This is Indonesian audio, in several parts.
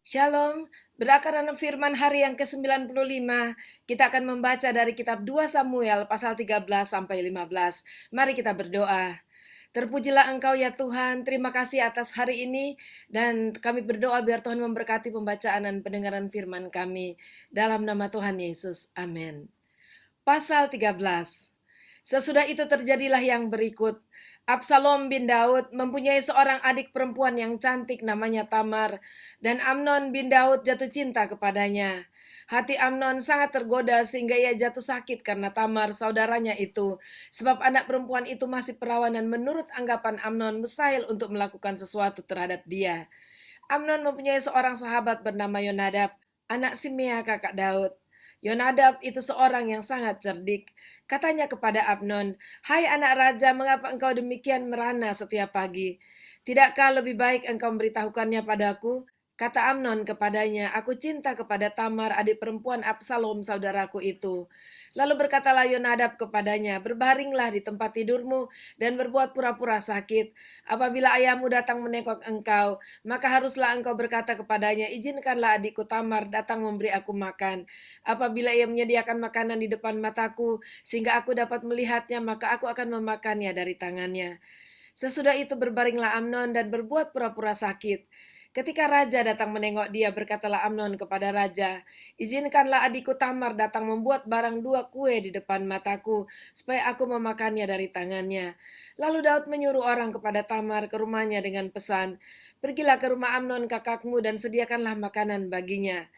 Shalom, berdasarkan firman hari yang ke-95, kita akan membaca dari kitab 2 Samuel pasal 13 sampai 15. Mari kita berdoa. Terpujilah Engkau ya Tuhan, terima kasih atas hari ini dan kami berdoa biar Tuhan memberkati pembacaan dan pendengaran firman kami. Dalam nama Tuhan Yesus, amin. Pasal 13. Sesudah itu terjadilah yang berikut. Absalom bin Daud mempunyai seorang adik perempuan yang cantik namanya Tamar, dan Amnon bin Daud jatuh cinta kepadanya. Hati Amnon sangat tergoda sehingga ia jatuh sakit karena Tamar saudaranya itu, sebab anak perempuan itu masih perawan dan menurut anggapan Amnon mustahil untuk melakukan sesuatu terhadap dia. Amnon mempunyai seorang sahabat bernama Yonadab, anak Simea kakak Daud. Yonadab itu seorang yang sangat cerdik. Katanya kepada Amnon, "Hai anak raja, mengapa engkau demikian merana setiap pagi? Tidakkah lebih baik engkau memberitahukannya padaku?" Kata Amnon kepadanya, "Aku cinta kepada Tamar, adik perempuan Absalom saudaraku itu." Lalu berkatalah Yonadab kepadanya, "Berbaringlah di tempat tidurmu dan berbuat pura-pura sakit. Apabila ayahmu datang menengok engkau, maka haruslah engkau berkata kepadanya, 'Izinkanlah adikku Tamar datang memberi aku makan.' Apabila ia menyediakan makanan di depan mataku, sehingga aku dapat melihatnya, maka aku akan memakannya dari tangannya." Sesudah itu berbaringlah Amnon dan berbuat pura-pura sakit. Ketika raja datang menengok dia, berkatalah Amnon kepada raja, "Izinkanlah adikku Tamar datang membuat barang 2 kue di depan mataku, supaya aku memakannya dari tangannya." Lalu Daud menyuruh orang kepada Tamar ke rumahnya dengan pesan, "Pergilah ke rumah Amnon kakakmu dan sediakanlah makanan baginya."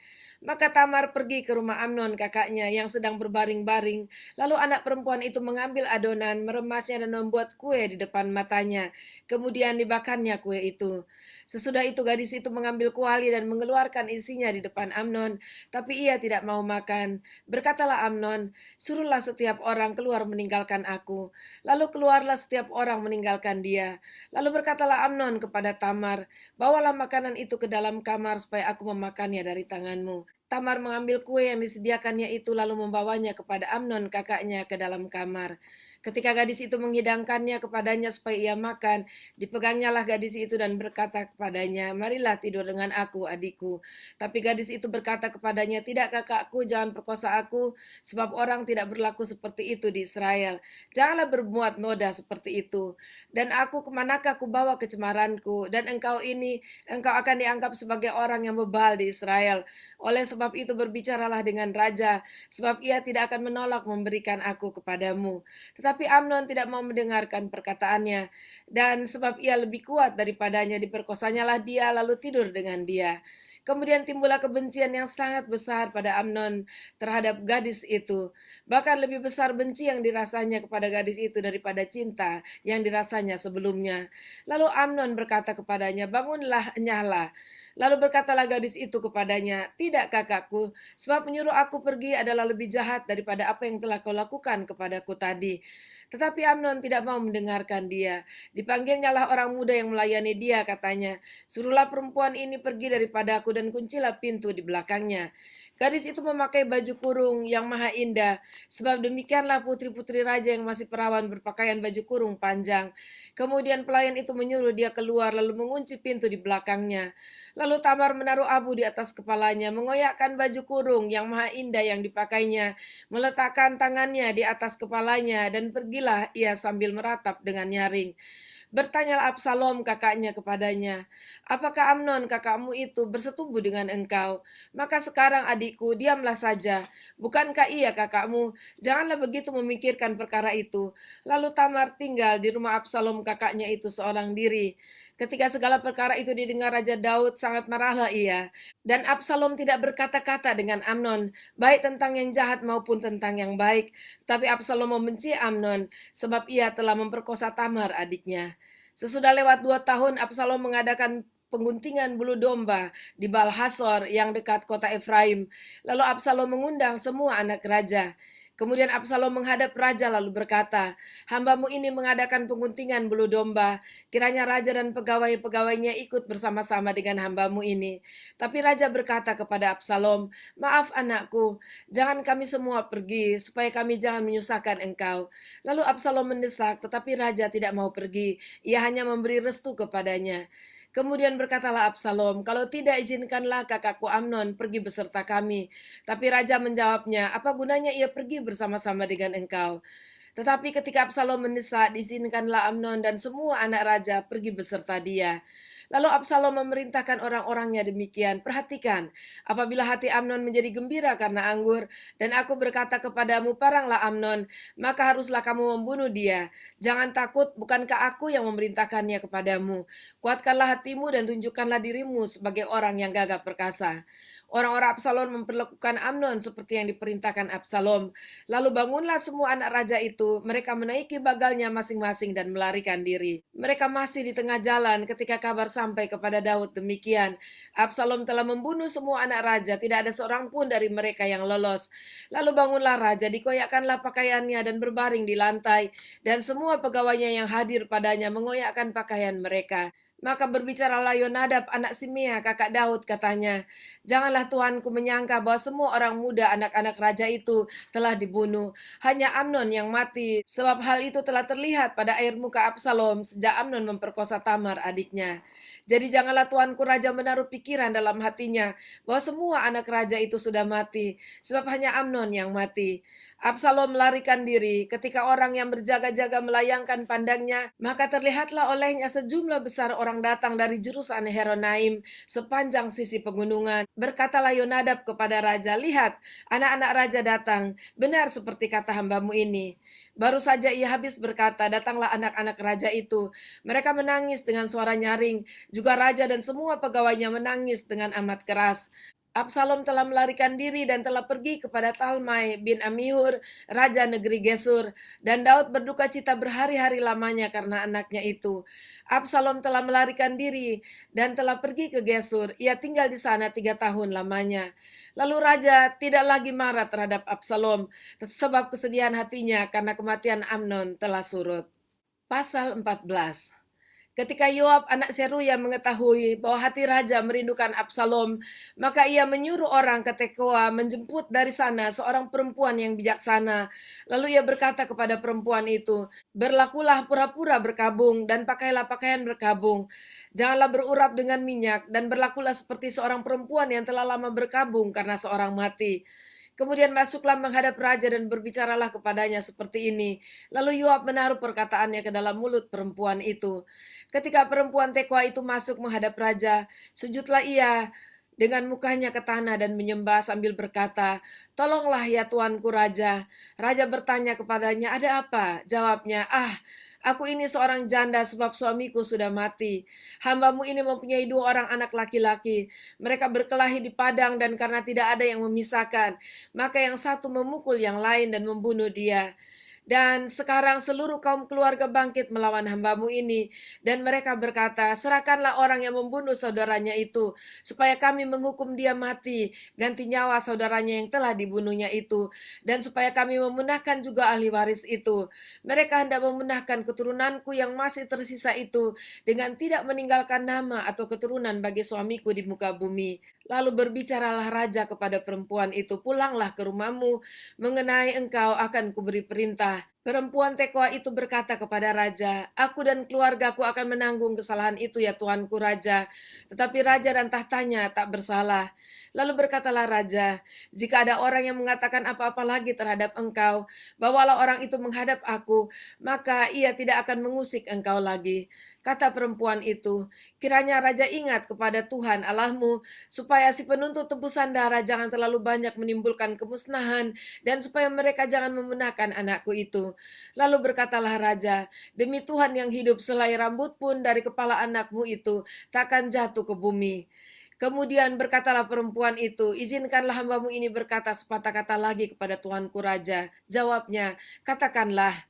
Maka Tamar pergi ke rumah Amnon kakaknya yang sedang berbaring-baring. Lalu anak perempuan itu mengambil adonan, meremasnya dan membuat kue di depan matanya. Kemudian dibakarnya kue itu. Sesudah itu gadis itu mengambil kuali dan mengeluarkan isinya di depan Amnon. Tapi ia tidak mau makan. Berkatalah Amnon, "Suruhlah setiap orang keluar meninggalkan aku." Lalu keluarlah setiap orang meninggalkan dia. Lalu berkatalah Amnon kepada Tamar, "Bawalah makanan itu ke dalam kamar supaya aku memakannya dari tanganmu." Tamar mengambil kue yang disediakannya itu lalu membawanya kepada Amnon kakaknya ke dalam kamar. Ketika gadis itu menghidangkannya kepadanya supaya ia makan, dipegangnyalah gadis itu dan berkata kepadanya, "Marilah tidur dengan aku, adikku." Tapi gadis itu berkata kepadanya, "Tidak kakakku, jangan perkosa aku, sebab orang tidak berlaku seperti itu di Israel. Janganlah berbuat noda seperti itu. Dan aku kemanakah aku bawa kecemaranku, dan engkau akan dianggap sebagai orang yang bebal di Israel. Oleh sebab itu berbicaralah dengan raja, sebab ia tidak akan menolak memberikan aku kepadamu." Tetapi Amnon tidak mau mendengarkan perkataannya, dan sebab ia lebih kuat daripadanya, diperkosanyalah dia lalu tidur dengan dia. Kemudian timbullah kebencian yang sangat besar pada Amnon terhadap gadis itu. Bahkan lebih besar benci yang dirasanya kepada gadis itu daripada cinta yang dirasanya sebelumnya. Lalu Amnon berkata kepadanya, "Bangunlah, enyahlah." Lalu berkatalah gadis itu kepadanya, "Tidak kakakku, sebab menyuruh aku pergi adalah lebih jahat daripada apa yang telah kau lakukan kepadaku tadi." Tetapi Amnon tidak mau mendengarkan dia. Dipanggilnyalah orang muda yang melayani dia, katanya, "Suruhlah perempuan ini pergi daripadaku dan kuncilah pintu di belakangnya." Gadis itu memakai baju kurung yang maha indah, sebab demikianlah putri-putri raja yang masih perawan berpakaian baju kurung panjang. Kemudian pelayan itu menyuruh dia keluar lalu mengunci pintu di belakangnya. Lalu Tamar menaruh abu di atas kepalanya, mengoyakkan baju kurung yang maha indah yang dipakainya, meletakkan tangannya di atas kepalanya, dan pergilah ia sambil meratap dengan nyaring. Bertanyalah Absalom kakaknya kepadanya, "Apakah Amnon kakakmu itu bersetubuh dengan engkau? Maka sekarang adikku, diamlah saja. Bukankah ia kakakmu? Janganlah begitu memikirkan perkara itu." Lalu Tamar tinggal di rumah Absalom kakaknya itu seorang diri. Ketika segala perkara itu didengar Raja Daud, sangat marahlah ia. Dan Absalom tidak berkata-kata dengan Amnon, baik tentang yang jahat maupun tentang yang baik. Tapi Absalom membenci Amnon, sebab ia telah memperkosa Tamar adiknya. Sesudah lewat 2 tahun, Absalom mengadakan pengguntingan bulu domba di Baal-Hasor yang dekat kota Efraim. Lalu Absalom mengundang semua anak raja. Kemudian Absalom menghadap raja lalu berkata, "Hambamu ini mengadakan pengguntingan bulu domba. Kiranya raja dan pegawai-pegawainya ikut bersama-sama dengan hambamu ini." Tapi raja berkata kepada Absalom, "Maaf anakku, jangan kami semua pergi, supaya kami jangan menyusahkan engkau." Lalu Absalom mendesak, tetapi raja tidak mau pergi. Ia hanya memberi restu kepadanya. Kemudian berkatalah Absalom, "Kalau tidak, izinkanlah kakakku Amnon pergi beserta kami." Tapi raja menjawabnya, "Apa gunanya ia pergi bersama-sama dengan engkau?" Tetapi ketika Absalom mendesak, diizinkanlah Amnon dan semua anak raja pergi beserta dia. Lalu Absalom memerintahkan orang-orangnya demikian, "Perhatikan, apabila hati Amnon menjadi gembira karena anggur, dan aku berkata kepadamu, paranglah Amnon, maka haruslah kamu membunuh dia. Jangan takut, bukankah aku yang memerintahkannya kepadamu? Kuatkanlah hatimu dan tunjukkanlah dirimu sebagai orang yang gagah perkasa." Orang-orang Absalom memperlakukan Amnon seperti yang diperintahkan Absalom. Lalu bangunlah semua anak raja itu, mereka menaiki bagalnya masing-masing dan melarikan diri. Mereka masih di tengah jalan ketika kabar sampai kepada Daud demikian. Absalom telah membunuh semua anak raja, tidak ada seorang pun dari mereka yang lolos. Lalu bangunlah raja, dikoyakkanlah pakaiannya dan berbaring di lantai, dan semua pegawainya yang hadir padanya mengoyakkan pakaian mereka. Maka berbicaralah Yonadab anak Simea kakak Daud, katanya, "Janganlah tuanku menyangka bahwa semua orang muda anak-anak raja itu telah dibunuh. Hanya Amnon yang mati, sebab hal itu telah terlihat pada air muka Absalom sejak Amnon memperkosa Tamar adiknya. Jadi janganlah tuanku raja menaruh pikiran dalam hatinya bahwa semua anak raja itu sudah mati, sebab hanya Amnon yang mati." Absalom melarikan diri. Ketika orang yang berjaga-jaga melayangkan pandangnya, maka terlihatlah olehnya sejumlah besar orang datang dari jurusan Heronaim sepanjang sisi pegunungan. Berkatalah Yonadab kepada raja, "Lihat, anak-anak raja datang, benar seperti kata hambamu ini." Baru saja ia habis berkata, datanglah anak-anak raja itu. Mereka menangis dengan suara nyaring, juga raja dan semua pegawainya menangis dengan amat keras. Absalom telah melarikan diri dan telah pergi kepada Talmai bin Amihur, raja negeri Gesur, dan Daud berduka cita berhari-hari lamanya karena anaknya itu. Absalom telah melarikan diri dan telah pergi ke Gesur. Ia tinggal di sana 3 tahun lamanya. Lalu raja tidak lagi marah terhadap Absalom, sebab kesedihan hatinya karena kematian Amnon telah surut. Pasal 14. Ketika Yoab anak Seruya mengetahui bahwa hati raja merindukan Absalom, maka ia menyuruh orang ke Tekoa menjemput dari sana seorang perempuan yang bijaksana. Lalu ia berkata kepada perempuan itu, "Berlakulah pura-pura berkabung dan pakailah pakaian berkabung. Janganlah berurap dengan minyak dan berlakulah seperti seorang perempuan yang telah lama berkabung karena seorang mati." Kemudian masuklah menghadap raja dan berbicaralah kepadanya seperti ini. Lalu Yoab menaruh perkataannya ke dalam mulut perempuan itu. Ketika perempuan Tekoa itu masuk menghadap raja, sujudlah ia dengan mukanya ke tanah dan menyembah sambil berkata, "Tolonglah ya tuanku raja." Raja bertanya kepadanya, "Ada apa?" Jawabnya, "Aku ini seorang janda sebab suamiku sudah mati. Hambamu ini mempunyai 2 orang anak laki-laki. Mereka berkelahi di padang dan karena tidak ada yang memisahkan, maka yang satu memukul yang lain dan membunuh dia. Dan sekarang seluruh kaum keluarga bangkit melawan hambamu ini. Dan mereka berkata, serahkanlah orang yang membunuh saudaranya itu, supaya kami menghukum dia mati, ganti nyawa saudaranya yang telah dibunuhnya itu. Dan supaya kami memunahkan juga ahli waris itu. Mereka hendak memunahkan keturunanku yang masih tersisa itu, dengan tidak meninggalkan nama atau keturunan bagi suamiku di muka bumi. Lalu berbicaralah raja kepada perempuan itu, "Pulanglah ke rumahmu, mengenai engkau akan kuberi perintah." Perempuan Tekoa itu berkata kepada raja, "Aku dan keluargaku akan menanggung kesalahan itu ya tuanku raja." Tetapi raja dan tahtanya tak bersalah. Lalu berkatalah raja, "Jika ada orang yang mengatakan apa-apa lagi terhadap engkau, bawalah orang itu menghadap aku, maka ia tidak akan mengusik engkau lagi." Kata perempuan itu, "Kiranya raja ingat kepada Tuhan Allahmu, supaya si penuntut tebusan darah jangan terlalu banyak menimbulkan kemusnahan, dan supaya mereka jangan memunahkan anakku itu." Lalu berkatalah raja, "Demi Tuhan yang hidup, selai rambut pun dari kepala anakmu itu takkan jatuh ke bumi." Kemudian berkatalah perempuan itu, "Izinkanlah hambamu ini berkata sepatah kata lagi kepada tuanku raja." Jawabnya, "Katakanlah."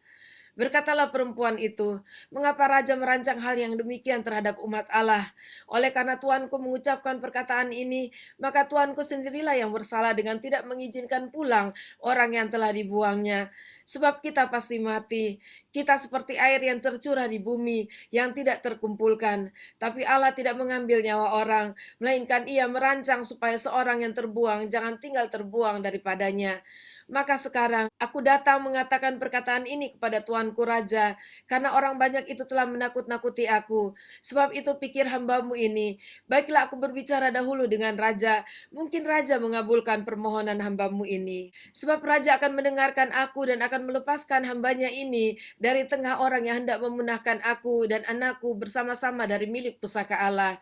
Berkatalah perempuan itu, "Mengapa raja merancang hal yang demikian terhadap umat Allah? Oleh karena tuanku mengucapkan perkataan ini, maka tuanku sendirilah yang bersalah dengan tidak mengizinkan pulang orang yang telah dibuangnya. Sebab kita pasti mati. Kita seperti air yang tercurah di bumi, yang tidak terkumpulkan. Tapi Allah tidak mengambil nyawa orang, melainkan ia merancang supaya seorang yang terbuang jangan tinggal terbuang daripadanya. Maka sekarang aku datang mengatakan perkataan ini kepada tuanku Raja, karena orang banyak itu telah menakut-nakuti aku. Sebab itu pikir hambamu ini, baiklah aku berbicara dahulu dengan Raja, mungkin Raja mengabulkan permohonan hambamu ini. Sebab Raja akan mendengarkan aku dan akan melepaskan hambanya ini dari tengah orang yang hendak memunahkan aku dan anakku bersama-sama dari milik pusaka Allah.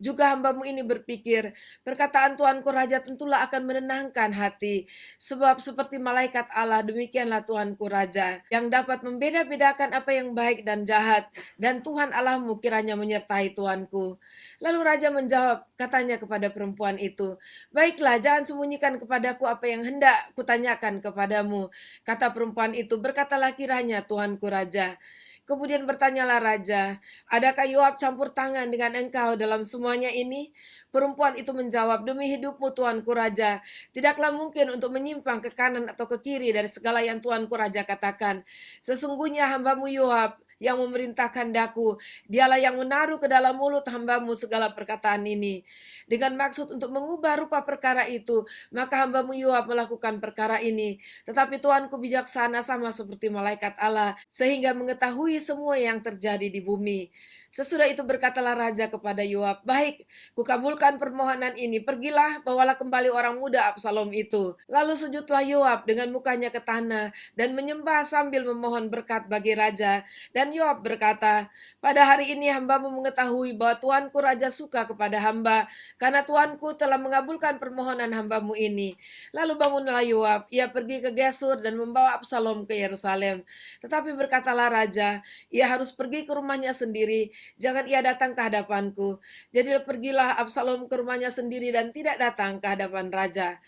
Juga hambamu ini berpikir, perkataan Tuanku Raja tentulah akan menenangkan hati. Sebab seperti malaikat Allah, demikianlah Tuanku Raja, yang dapat membeda-bedakan apa yang baik dan jahat. Dan Tuhan Allahmu kiranya menyertai Tuanku. Lalu Raja menjawab, katanya kepada perempuan itu, baiklah, jangan sembunyikan kepadaku apa yang hendak kutanyakan kepadamu. Kata perempuan itu, berkatalah kiranya Tuanku Raja. Kemudian bertanyalah raja, adakah Yoab campur tangan dengan engkau dalam semuanya ini? Perempuan itu menjawab, demi hidupmu tuanku raja, tidaklah mungkin untuk menyimpang ke kanan atau ke kiri dari segala yang tuanku raja katakan. Sesungguhnya hambamu Yoab yang memerintahkan daku, dialah yang menaruh ke dalam mulut hambamu segala perkataan ini. Dengan maksud untuk mengubah rupa perkara itu, maka hambamu Yoab melakukan perkara ini. Tetapi Tuanku bijaksana sama seperti malaikat Allah, sehingga mengetahui semua yang terjadi di bumi. Sesudah itu berkatalah raja kepada Yoab, baik, kukabulkan permohonan ini, pergilah, bawalah kembali orang muda Absalom itu. Lalu sujudlah Yoab dengan mukanya ke tanah, dan menyembah sambil memohon berkat bagi raja. Dan Yoab berkata, pada hari ini hambamu mengetahui bahwa tuanku raja suka kepada hamba, karena tuanku telah mengabulkan permohonan hambamu ini. Lalu bangunlah Yoab, ia pergi ke Gesur dan membawa Absalom ke Yerusalem. Tetapi berkatalah raja, ia harus pergi ke rumahnya sendiri, jangan ia datang ke hadapanku. Jadi pergilah Absalom ke rumahnya sendiri dan tidak datang ke hadapan raja.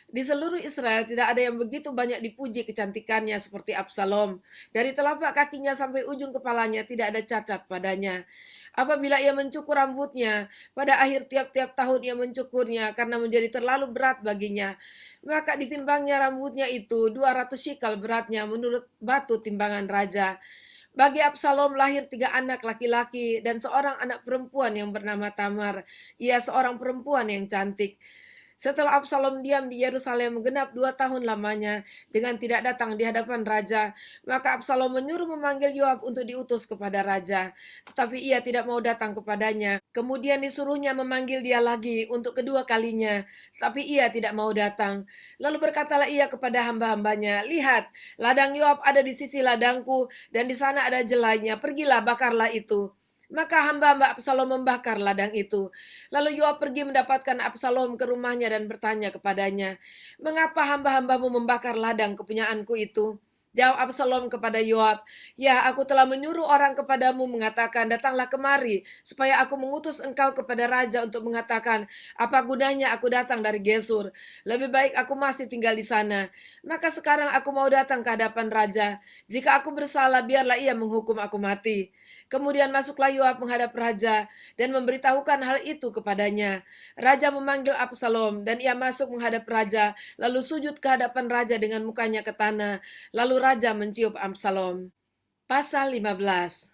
Di seluruh Israel tidak ada yang begitu banyak dipuji kecantikannya seperti Absalom. Dari telapak kakinya sampai ujung kepalanya tidak ada cacat padanya. Apabila ia mencukur rambutnya, pada akhir tiap-tiap tahun ia mencukurnya karena menjadi terlalu berat baginya. Maka ditimbangnya rambutnya itu 200 shikal beratnya menurut batu timbangan raja. Bagi Absalom lahir 3 anak laki-laki dan seorang anak perempuan yang bernama Tamar. Ia seorang perempuan yang cantik. Setelah Absalom diam di Yerusalem genap 2 tahun lamanya dengan tidak datang di hadapan raja, maka Absalom menyuruh memanggil Yoab untuk diutus kepada raja. Tetapi ia tidak mau datang kepadanya. Kemudian disuruhnya memanggil dia lagi untuk kedua kalinya, tapi ia tidak mau datang. Lalu berkatalah ia kepada hamba-hambanya, lihat, ladang Yoab ada di sisi ladangku, dan di sana ada jelainya, pergilah bakarlah itu. Maka hamba-hamba Absalom membakar ladang itu. Lalu Yoab pergi mendapatkan Absalom ke rumahnya dan bertanya kepadanya, mengapa hamba-hambamu membakar ladang kepunyaanku itu? Jawab Absalom kepada Yoab, ya aku telah menyuruh orang kepadamu mengatakan, datanglah kemari, supaya aku mengutus engkau kepada raja untuk mengatakan, apa gunanya aku datang dari Gesur? Lebih baik aku masih tinggal di sana. Maka sekarang aku mau datang ke hadapan raja. Jika aku bersalah, biarlah ia menghukum aku mati. Kemudian masuklah Yoab menghadap raja dan memberitahukan hal itu kepadanya. Raja memanggil Absalom dan ia masuk menghadap raja, lalu sujud ke hadapan raja dengan mukanya ke tanah. Lalu raja mencium Absalom. Pasal 15.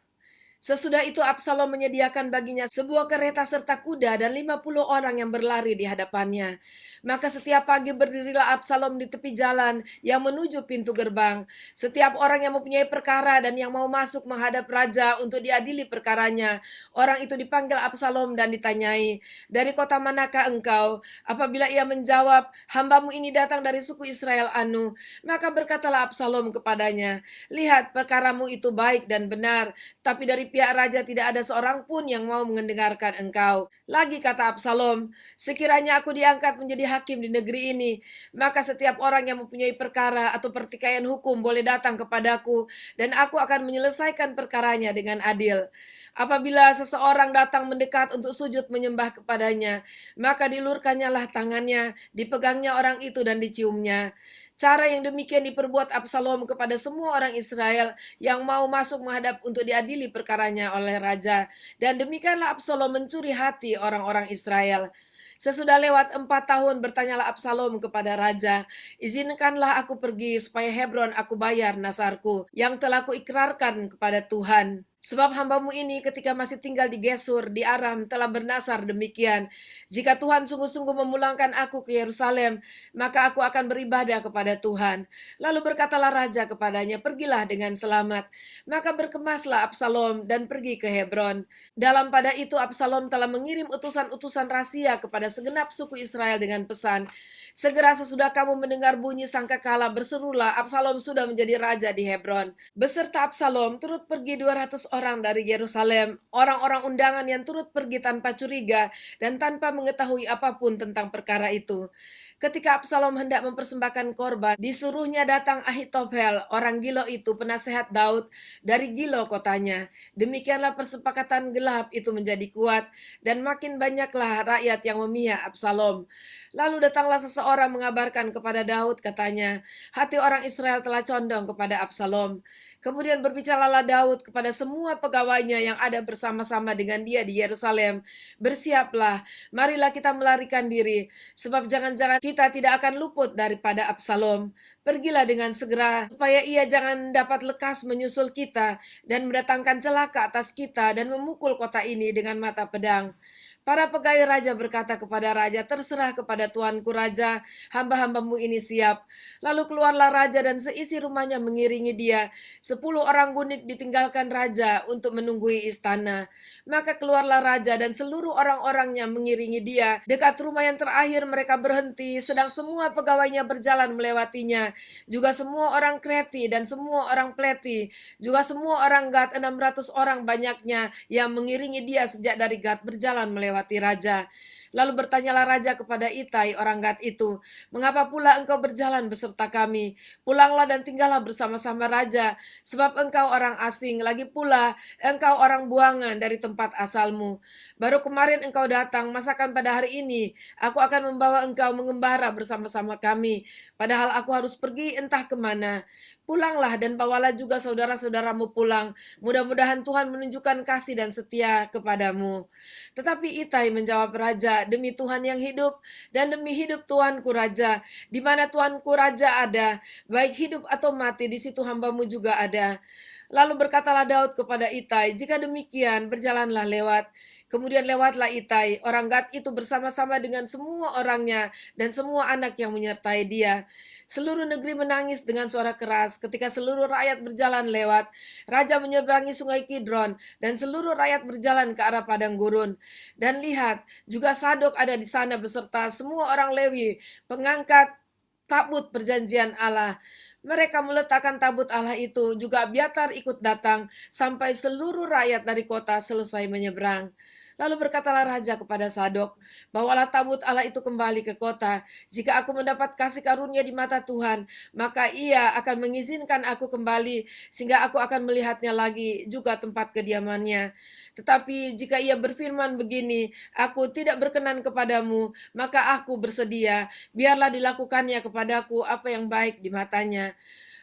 Sesudah itu Absalom menyediakan baginya sebuah kereta serta kuda dan 50 orang yang berlari di hadapannya. Maka setiap pagi berdirilah Absalom di tepi jalan yang menuju pintu gerbang. Setiap orang yang mempunyai perkara dan yang mau masuk menghadap raja untuk diadili perkaranya, orang itu dipanggil Absalom dan ditanyai, dari kota manakah engkau? Apabila ia menjawab, hambamu ini datang dari suku Israel anu, maka berkatalah Absalom kepadanya, lihat perkaramu itu baik dan benar, tapi dari pihak raja tidak ada seorang pun yang mau mendengarkan engkau. Lagi kata Absalom, sekiranya aku diangkat menjadi hakim di negeri ini, maka setiap orang yang mempunyai perkara atau pertikaian hukum boleh datang kepadaku, dan aku akan menyelesaikan perkaranya dengan adil. Apabila seseorang datang mendekat untuk sujud menyembah kepadanya, maka dilurkannya lah tangannya, dipegangnya orang itu dan diciumnya. Cara yang demikian diperbuat Absalom kepada semua orang Israel yang mau masuk menghadap untuk diadili perkaranya oleh raja. Dan demikianlah Absalom mencuri hati orang-orang Israel. Sesudah lewat 4 tahun bertanyalah Absalom kepada raja, izinkanlah aku pergi supaya Hebron aku bayar nasarku yang telah kuikrarkan kepada Tuhan. Sebab hambamu ini ketika masih tinggal di Gesur, di Aram, telah bernasar demikian. Jika Tuhan sungguh-sungguh memulangkan aku ke Yerusalem, maka aku akan beribadah kepada Tuhan. Lalu berkatalah raja kepadanya, pergilah dengan selamat. Maka berkemaslah Absalom dan pergi ke Hebron. Dalam pada itu Absalom telah mengirim utusan-utusan rahasia kepada segenap suku Israel dengan pesan, segera sesudah kamu mendengar bunyi sangkakala, berserulah, Absalom sudah menjadi raja di Hebron. Beserta Absalom turut pergi 200 orang dari Yerusalem, orang-orang undangan yang turut pergi tanpa curiga dan tanpa mengetahui apapun tentang perkara itu. Ketika Absalom hendak mempersembahkan korban, disuruhnya datang Ahitofel, orang Gilo itu, penasehat Daud, dari Gilo kotanya. Demikianlah persepakatan gelap itu menjadi kuat, dan makin banyaklah rakyat yang memihak Absalom. Lalu datanglah seseorang mengabarkan kepada Daud, katanya, hati orang Israel telah condong kepada Absalom. Kemudian berbicaralah Daud kepada semua pegawainya yang ada bersama-sama dengan dia di Yerusalem. Bersiaplah, marilah kita melarikan diri, sebab jangan-jangan kita tidak akan luput daripada Absalom. Pergilah dengan segera, supaya ia jangan dapat lekas menyusul kita dan mendatangkan celaka atas kita dan memukul kota ini dengan mata pedang. Para pegawai raja berkata kepada raja, terserah kepada tuanku raja, hamba-hambamu ini siap. Lalu keluarlah raja dan seisi rumahnya mengiringi dia. 10 orang gundik ditinggalkan raja untuk menunggui istana. Maka keluarlah raja dan seluruh orang-orangnya mengiringi dia. Dekat rumah yang terakhir mereka berhenti, sedang semua pegawainya berjalan melewatinya. Juga semua orang Kreti dan semua orang Pleti. Juga semua orang Gad, 600 orang banyaknya yang mengiringi dia sejak dari Gad berjalan melewati raja. Lalu bertanyalah raja kepada Itai orang Gad itu, mengapa pula engkau berjalan beserta kami? Pulanglah dan tinggallah bersama-sama raja, sebab engkau orang asing, lagi pula engkau orang buangan dari tempat asalmu. Baru kemarin engkau datang, masakan pada hari ini aku akan membawa engkau mengembara bersama-sama kami, padahal aku harus pergi entah kemana. Pulanglah dan bawalah juga saudara-saudaramu pulang. Mudah-mudahan Tuhan menunjukkan kasih dan setia kepadamu. Tetapi Itai menjawab raja, demi Tuhan yang hidup dan demi hidup Tuanku raja, di mana Tuanku raja ada, baik hidup atau mati, di situ hambamu juga ada. Lalu berkatalah Daud kepada Itai, jika demikian berjalanlah lewat. Kemudian lewatlah Itai, orang Gad itu bersama-sama dengan semua orangnya dan semua anak yang menyertai dia. Seluruh negeri menangis dengan suara keras ketika seluruh rakyat berjalan lewat. Raja menyeberangi sungai Kidron dan seluruh rakyat berjalan ke arah padang gurun. Dan lihat, juga Sadok ada di sana beserta semua orang Lewi, pengangkat tabut perjanjian Allah. Mereka meletakkan tabut Allah itu, juga Abiatar ikut datang, sampai seluruh rakyat dari kota selesai menyeberang. Lalu berkatalah raja kepada Sadok, bawalah tabut Allah itu kembali ke kota. Jika aku mendapat kasih karunia di mata Tuhan, maka ia akan mengizinkan aku kembali, sehingga aku akan melihatnya lagi, juga tempat kediamannya. Tetapi jika ia berfirman begini, aku tidak berkenan kepadamu, maka aku bersedia, biarlah dilakukannya kepadaku apa yang baik di matanya.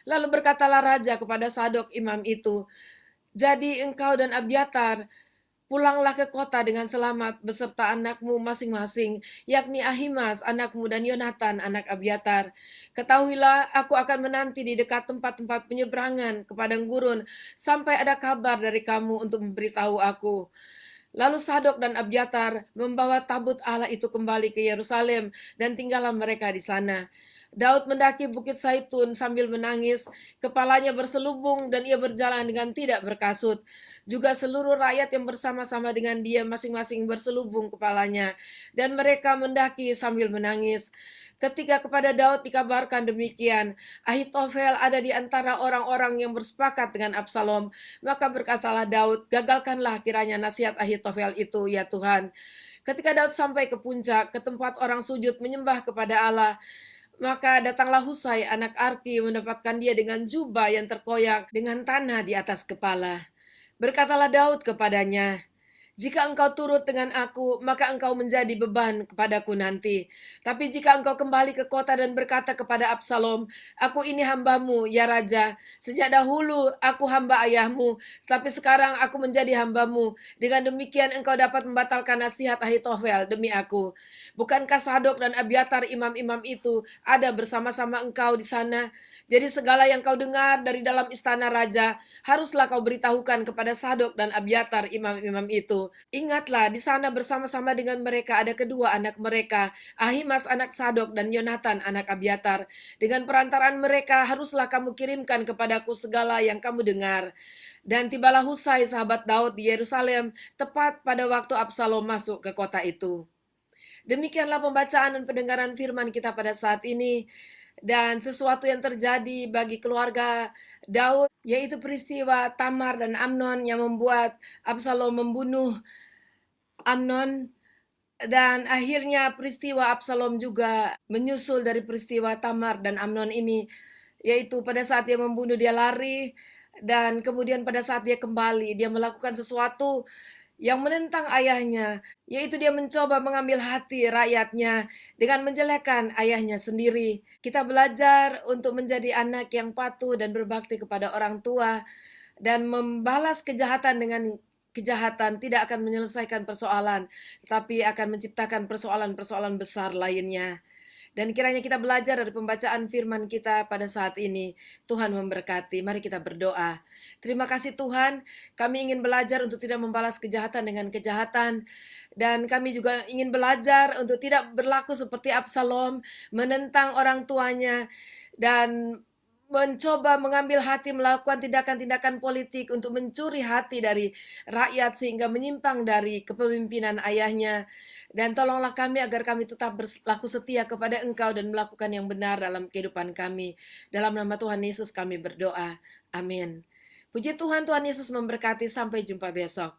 Lalu berkatalah raja kepada Sadok imam itu, jadi engkau dan Abiatar pulanglah ke kota dengan selamat beserta anakmu masing-masing, yakni Ahimas anakmu dan Yonatan anak Abiatar. Ketahuilah, aku akan menanti di dekat tempat-tempat penyeberangan ke padang gurun sampai ada kabar dari kamu untuk memberitahu aku. Lalu Sadok dan Abiatar membawa tabut Allah itu kembali ke Yerusalem dan tinggallah mereka di sana. Daud mendaki Bukit Zaitun sambil menangis, kepalanya berselubung dan ia berjalan dengan tidak berkasut. Juga seluruh rakyat yang bersama-sama dengan dia masing-masing berselubung kepalanya, dan mereka mendaki sambil menangis. Ketika kepada Daud dikabarkan demikian, Ahitofel ada di antara orang-orang yang bersepakat dengan Absalom, maka berkatalah Daud, gagalkanlah kiranya nasihat Ahitofel itu, ya Tuhan. Ketika Daud sampai ke puncak, ke tempat orang sujud menyembah kepada Allah, maka datanglah Husai anak Arki mendapatkan dia dengan jubah yang terkoyak dengan tanah di atas kepala. Berkatalah Daud kepadanya, Jika engkau turut dengan aku, maka engkau menjadi beban kepadaku nanti. Tapi jika engkau kembali ke kota dan berkata kepada Absalom, aku ini hambamu, ya Raja. Sejak dahulu aku hamba ayahmu, tapi sekarang aku menjadi hambamu. Dengan demikian engkau dapat membatalkan nasihat Ahitofel demi aku. Bukankah Sadok dan Abiatar imam-imam itu ada bersama-sama engkau di sana? Jadi segala yang kau dengar dari dalam istana raja, haruslah kau beritahukan kepada Sadok dan Abiatar imam-imam itu. Ingatlah, di sana bersama-sama dengan mereka ada kedua anak mereka, Ahimas anak Sadok dan Yonatan anak Abiatar. Dengan perantaraan mereka haruslah kamu kirimkan kepadaku segala yang kamu dengar. Dan tibalah Husai sahabat Daud di Yerusalem tepat pada waktu Absalom masuk ke kota itu. Demikianlah pembacaan dan pendengaran firman kita pada saat ini. Dan sesuatu yang terjadi bagi keluarga Daud, yaitu peristiwa Tamar dan Amnon yang membuat Absalom membunuh Amnon. Dan akhirnya peristiwa Absalom juga menyusul dari peristiwa Tamar dan Amnon ini, yaitu pada saat dia membunuh dia lari, dan kemudian pada saat dia kembali dia melakukan sesuatu yang menentang ayahnya, yaitu dia mencoba mengambil hati rakyatnya dengan menjelekkan ayahnya sendiri. Kita belajar untuk menjadi anak yang patuh dan berbakti kepada orang tua, dan membalas kejahatan dengan kejahatan tidak akan menyelesaikan persoalan, tetapi akan menciptakan persoalan-persoalan besar lainnya. Dan kiranya kita belajar dari pembacaan firman kita pada saat ini. Tuhan memberkati. Mari kita berdoa. Terima kasih Tuhan, kami ingin belajar untuk tidak membalas kejahatan dengan kejahatan. Dan kami juga ingin belajar untuk tidak berlaku seperti Absalom, menentang orang tuanya, dan mencoba mengambil hati, melakukan tindakan-tindakan politik untuk mencuri hati dari rakyat sehingga menyimpang dari kepemimpinan ayahnya. Dan tolonglah kami agar kami tetap berlaku setia kepada Engkau dan melakukan yang benar dalam kehidupan kami. Dalam nama Tuhan Yesus kami berdoa. Amin. Puji Tuhan, Tuhan Yesus memberkati. Sampai jumpa besok.